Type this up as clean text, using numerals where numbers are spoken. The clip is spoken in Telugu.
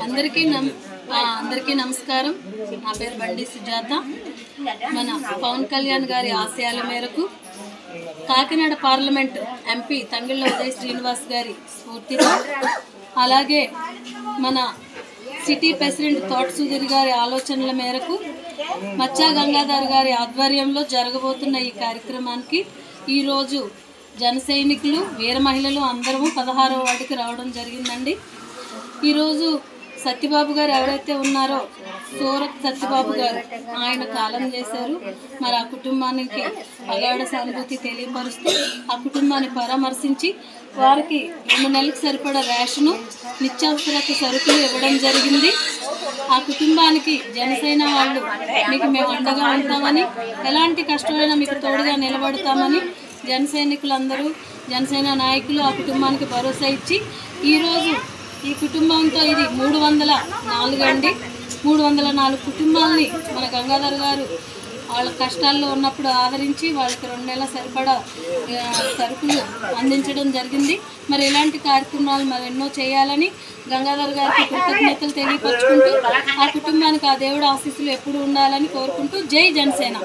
అందరికీ నమస్కారం. నా పేరు బండి సుజాత. మన పవన్ కళ్యాణ్ గారి ఆశయాల మేరకు కాకినాడ పార్లమెంట్ ఎంపీ తంగిళ్ళ ఉదయ్ శ్రీనివాస్ గారి స్ఫూర్తితో, అలాగే మన సిటీ ప్రెసిడెంట్ తోట సుధీర్ గారి ఆలోచనల మేరకు మచ్చా గంగాధర్ గారి ఆధ్వర్యంలో జరగబోతున్న ఈ కార్యక్రమానికి ఈరోజు జన సైనికులు, వీర మహిళలు అందరము 16వ వార్డుకి రావడం జరిగిందండి. ఈరోజు సత్యబాబు గారు ఎవరైతే ఉన్నారో, సూరత్ సత్యబాబు గారు, ఆయన కాలం చేశారు. మరి ఆ కుటుంబానికి అగాఢ సానుభూతి తెలియపరుస్తూ ఆ కుటుంబాన్ని పరామర్శించి వారికి 2 నెలలకు సరిపడా రేషను, నిత్యావసరత సరుకులు ఇవ్వడం జరిగింది. ఆ కుటుంబానికి జనసేన వాళ్ళు మీకు మేము అండగా ఉంటామని, ఎలాంటి కష్టమైనా మీకు తోడుగా నిలబడతామని జన సైనికులందరూ, జనసేన నాయకులు ఆ కుటుంబానికి భరోసా ఇచ్చి ఈరోజు ఈ కుటుంబంతో ఇది 304 అండి. 304 కుటుంబాలని మన గంగాధర్ గారు వాళ్ళ కష్టాల్లో ఉన్నప్పుడు ఆదరించి వాళ్ళకి 2 నెలల సరిపడా సరుకులు అందించడం జరిగింది. మరి ఇలాంటి కార్యక్రమాలు మరి ఎన్నో చేయాలని గంగాధర్ గారికి కృతజ్ఞతలు తెలియపరుచుకుంటూ ఆ కుటుంబానికి ఆ దేవుడు ఆశీస్సులు ఎప్పుడు ఉండాలని కోరుకుంటూ జై జనసేన.